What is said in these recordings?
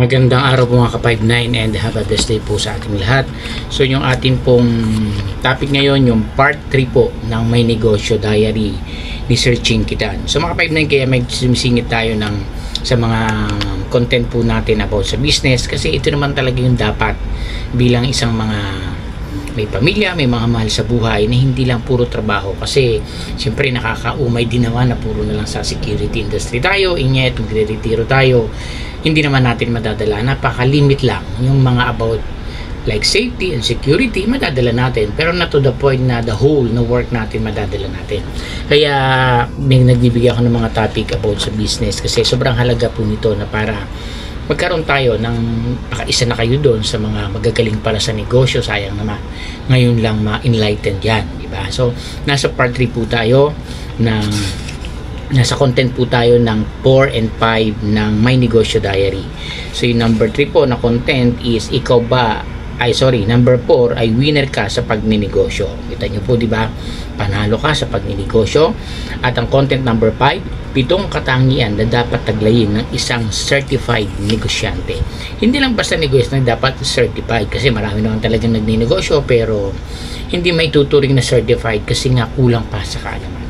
Magandang araw po mga ka-59 and have a blessed day po sa ating lahat. So yung ating pong topic ngayon, yung part 3 po ng May Negosyo Diary ni Sir Ching Kitan. So mga ka-59, kaya may sumisingit tayo sa mga content po natin about sa business, kasi ito naman talaga yung dapat bilang isang mga may pamilya, may mga mahal sa buhay, na hindi lang puro trabaho. Kasi siyempre nakakaumay din naman na puro na lang sa security industry tayo, inyet magre-retiro tayo, hindi naman natin madadala. Napaka-limit lang yung mga about like safety and security, madadala natin, pero not to the point na the whole na work natin madadala natin. Kaya may nagbibigay ako ng mga topic about sa business, kasi sobrang halaga po nito na para magkaroon tayo ng isa na kayo doon sa mga magagaling pala sa negosyo. Sayang naman ngayon lang ma-enlighten yan, diba? So nasa part 3 po tayo nasa content po tayo ng 4 and 5 ng May Negosyo Diary. So yung number 3 po na content is number 4 ay winner ka sa pagninegosyo. Kita nyo po, di ba? Panalo ka sa pagninegosyo. At ang content number 5, 7 katangian na dapat taglayin ng isang certified negosyante. Hindi lang basta negosyo na dapat certified, kasi marami naman talagang nagninegosyo pero hindi may tuturing na certified kasi nga kulang pa sa kaalaman.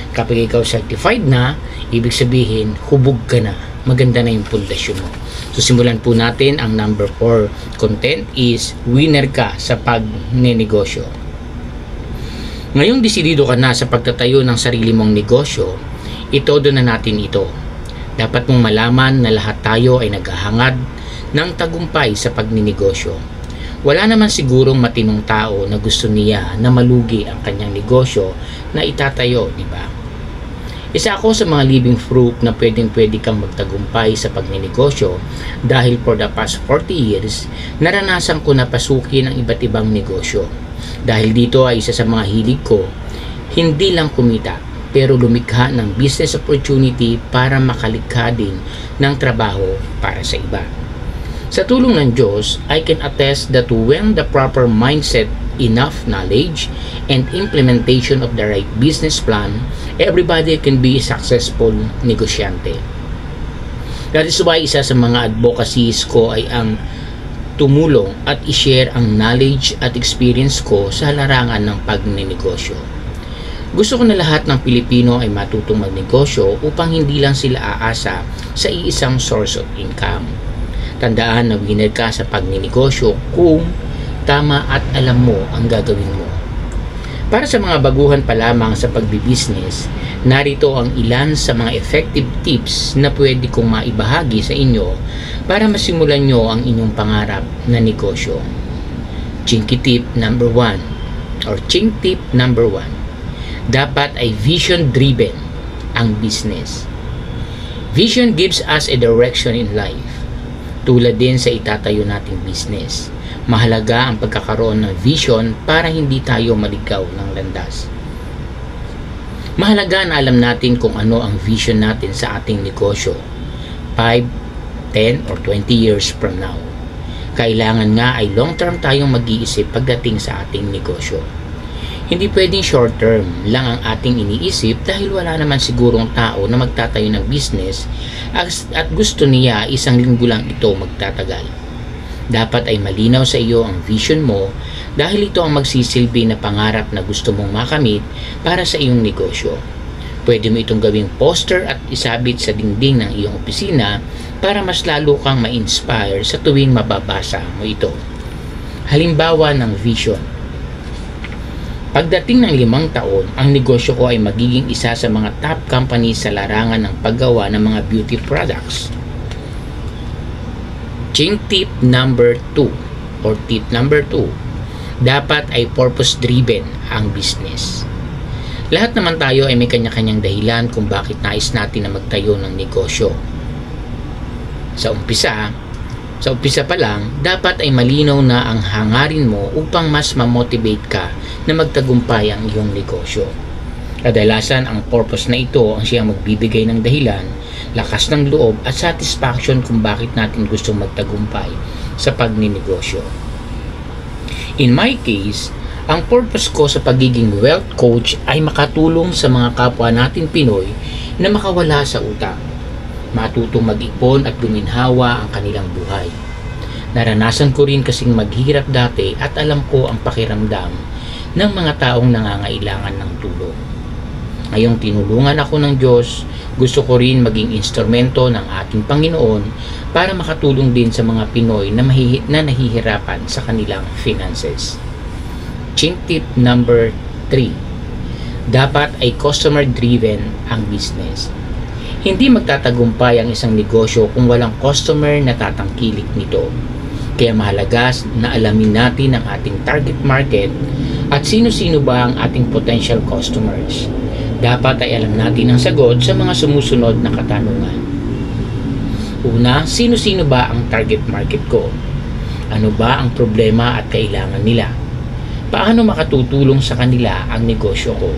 Kapag ikaw certified na, ibig sabihin hubog ka na, maganda na yung pundasyon mo. So simulan po natin. Ang number 4 content is winner ka sa pagnenegosyo. Ngayong desidido ka na sa pagtatayo ng sarili mong negosyo, itodo na natin ito. Dapat mong malaman na lahat tayo ay naghahangad ng tagumpay sa pagninegosyo. Wala naman sigurong matinong tao na gusto niya na malugi ang kanyang negosyo na itatayo, di ba? Isa ako sa mga living proof na pwedeng-pwede kang magtagumpay sa pagninegosyo, dahil for the past 40 years, naranasan ko na pasukin ang iba't ibang negosyo. Dahil dito ay isa sa mga hilig ko, hindi lang kumita, pero lumikha ng business opportunity para makalikha din ng trabaho para sa iba. Sa tulong ng Diyos, I can attest that when the proper mindset, enough knowledge, and implementation of the right business plan, everybody can be a successful negosyante. That is why isa sa mga advocacies ko ay ang tumulong at i-share ang knowledge at experience ko sa larangan ng pagninegosyo. Gusto ko na lahat ng Pilipino ay matutong magnegosyo upang hindi lang sila aasa sa iisang source of income. Tandaan na winner ka sa pagninegosyo kung tama at alam mo ang gagawin mo. Para sa mga baguhan pa lamang sa pagbibusiness, narito ang ilan sa mga effective tips na pwede kong maibahagi sa inyo para masimulan nyo ang inyong pangarap na negosyo. Chinky tip number 1 or Ching tip number 1. Dapat ay vision driven ang business. Vision gives us a direction in life. Tulad din sa itatayo nating business, mahalaga ang pagkakaroon ng vision para hindi tayo maligaw ng landas. Mahalaga na alam natin kung ano ang vision natin sa ating negosyo 5, 10 or 20 years from now. Kailangan nga ay long term tayong mag-iisip pagdating sa ating negosyo. Hindi pwedeng short term lang ang ating iniisip, dahil wala naman sigurong tao na magtatayo ng business at gusto niya isang linggo lang ito magtatagal. Dapat ay malinaw sa iyo ang vision mo, dahil ito ang magsisilbi na pangarap na gusto mong makamit para sa iyong negosyo. Pwede mo itong gawing poster at isabit sa dingding ng iyong opisina para mas lalo kang ma-inspire sa tuwing mababasa mo ito. Halimbawa ng vision. Pagdating ng 5 taon, ang negosyo ko ay magiging isa sa mga top companies sa larangan ng paggawa ng mga beauty products. Ching tip number 2 or tip number 2. Dapat ay purpose driven ang business. Lahat naman tayo ay may kanya-kanyang dahilan kung bakit nais natin na magtayo ng negosyo. Sa umpisa pa lang, dapat ay malinaw na ang hangarin mo upang mas ma-motivate ka na magtagumpay ang iyong negosyo. Kadalasan ang purpose na ito ang siyang magbibigay ng dahilan, lakas ng loob at satisfaction kung bakit natin gustong magtagumpay sa pagninegosyo. In my case, ang purpose ko sa pagiging wealth coach ay makatulong sa mga kapwa natin Pinoy na makawala sa utang. matutong mag-ipon at guminhawa ang kanilang buhay. Naranasan ko rin kasing maghirap dati at alam ko ang pakiramdam ng mga taong nangangailangan ng tulong. Ngayong tinulungan ako ng Diyos, gusto ko rin maging instrumento ng ating Panginoon para makatulong din sa mga Pinoy na nahihirapan sa kanilang finances. Chink tip number 3. Dapat ay customer-driven ang business. Hindi magtatagumpay ang isang negosyo kung walang customer na tatangkilik nito. Kaya mahalaga na alamin natin ang ating target market at sino-sino ba ang ating potential customers. Dapat ay alam natin ang sagot sa mga sumusunod na katanungan. Una, sino-sino ba ang target market ko? Ano ba ang problema at kailangan nila? Paano makatutulong sa kanila ang negosyo ko?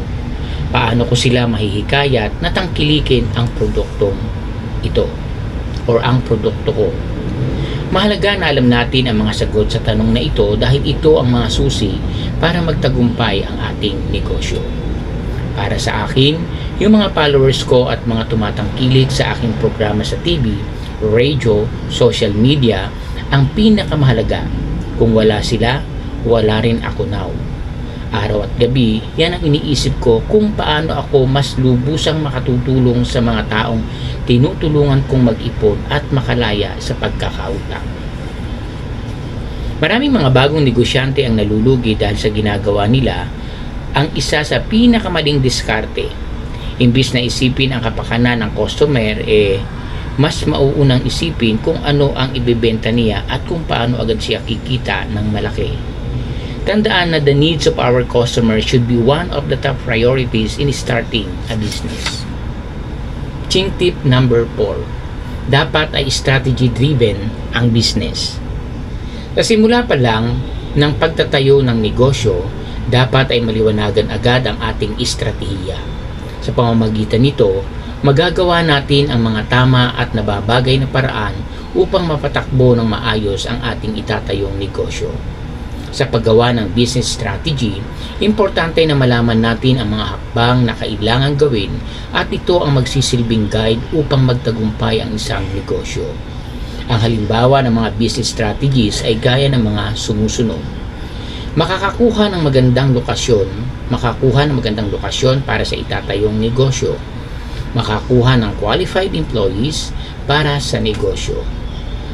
Paano ko sila mahihikayat na tangkilikin ang produktong ito or ang produkto ko? Mahalaga na alam natin ang mga sagot sa tanong na ito dahil ito ang mga susi para magtagumpay ang ating negosyo. Para sa akin, yung mga followers ko at mga tumatangkilik sa aking programa sa TV, radio, social media, ang pinakamahalaga. Kung wala sila, wala rin ako now. Araw at gabi, yan ang iniisip ko kung paano ako mas lubusang makatutulong sa mga taong tinutulungan kong mag-ipon at makalaya sa pagkakautang. Maraming mga bagong negosyante ang nalulugi dahil sa ginagawa nila. Ang isa sa pinakamaling diskarte, imbis na isipin ang kapakanan ng customer, mas mauunang isipin kung ano ang ibebenta niya at kung paano agad siya kikita ng malaki. Tandaan na the needs of our customers should be one of the top priorities in starting a business. Chink tip number 4. Dapat ay strategy-driven ang business. Sa simula pa lang ng pagtatayo ng negosyo, dapat ay maliwanagan agad ang ating estratehiya. Sa pamamagitan nito, magagawa natin ang mga tama at nababagay na paraan upang mapatakbo ng maayos ang ating itatayong negosyo. Sa paggawa ng business strategy, importante na malaman natin ang mga hakbang na kailangan gawin at ito ang magsisilbing guide upang magtagumpay ang isang negosyo. Ang halimbawa ng mga business strategies ay gaya ng mga sumusunod. Makakakuha ng magandang lokasyon para sa itatayong negosyo. Makakuha ng qualified employees para sa negosyo.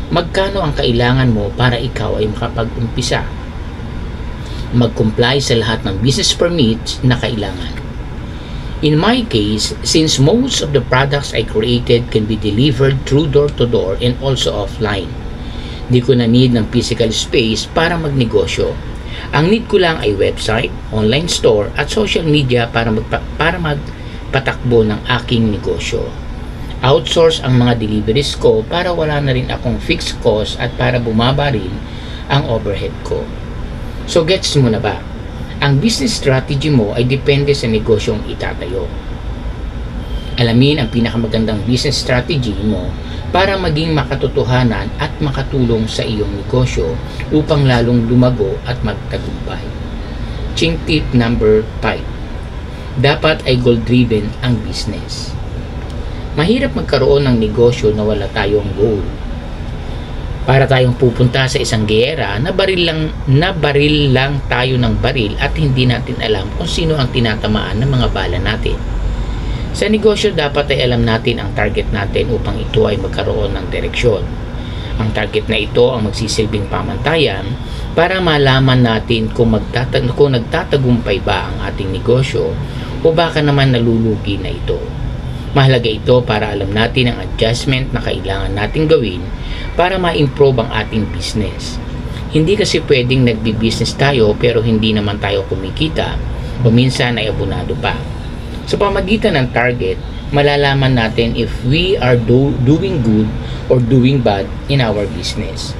Magkano ang kailangan mo para ikaw ay makapag-umpisa? Mag-comply sa lahat ng business permits na kailangan. In my case, since most of the products I created can be delivered through door-to-door and also offline, di ko na need ng physical space para magnegosyo. Ang need ko lang ay website, online store at social media para magpatakbo ng aking negosyo. Outsource ang mga deliveries ko para wala na rin akong fixed cost at para bumaba rin ang overhead ko. So gets mo na ba? Ang business strategy mo ay depende sa negosyong itatayo. Alamin ang pinakamagandang business strategy mo para maging makatotohanan at makatulong sa iyong negosyo upang lalong lumago at magtagumpay. Chink tip number 5. Dapat ay goal-driven ang business. Mahirap magkaroon ng negosyo na wala tayong goal. Para tayong pupunta sa isang giyera na baril lang tayo ng baril at hindi natin alam kung sino ang tinatamaan ng mga bala natin. Sa negosyo, dapat ay alam natin ang target natin upang ito ay magkaroon ng direksyon. Ang target na ito ang magsisilbing pamantayan para malaman natin kung nagtatagumpay ba ang ating negosyo o baka naman nalulugi na ito. Mahalaga ito para alam natin ang adjustment na kailangan natin gawin para ma-improve ang ating business. Hindi kasi pwedeng nagbi-business tayo pero hindi naman tayo kumikita o minsan ay abunado pa. Sa pamagitan ng target, malalaman natin if we are doing good or doing bad in our business.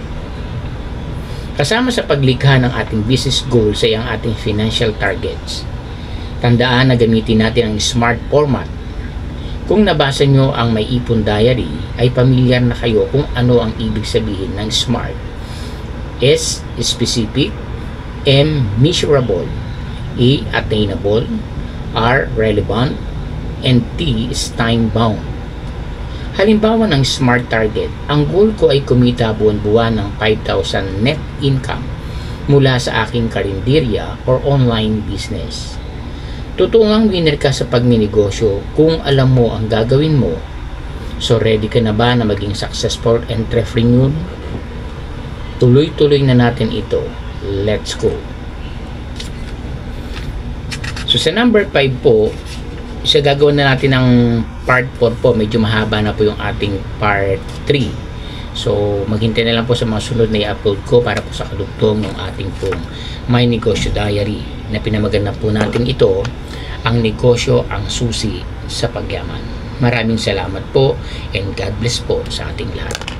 Kasama sa paglikha ng ating business goals ay ang ating financial targets. Tandaan na gamitin natin ang SMART format. Kung nabasa nyo ang May Ipon Diary, ay pamilyar na kayo kung ano ang ibig sabihin ng SMART. S. Specific, M. Measurable, E. Attainable, R. Relevant, and T is time-bound. Halimbawa ng SMART target, ang goal ko ay kumita buwan-buwan ng 5,000 net income mula sa aking karinderya or online business. Totoo ngang winner ka sa pagninegosyo kung alam mo ang gagawin mo. So ready ka na ba na maging successful entrepreneur? Tuloy-tuloy na natin ito. Let's go! So sa number 5 po, gagawin na natin ng part 4 po. Medyo mahaba na po yung ating part 3. So maghintay na lang po sa mga sunod na i-upload ko para po sa kadugtong ng ating pong My Negosyo Diary na pinamaganda po natin ito, ang negosyo ang susi sa pagyaman. Maraming salamat po and God bless po sa ating lahat.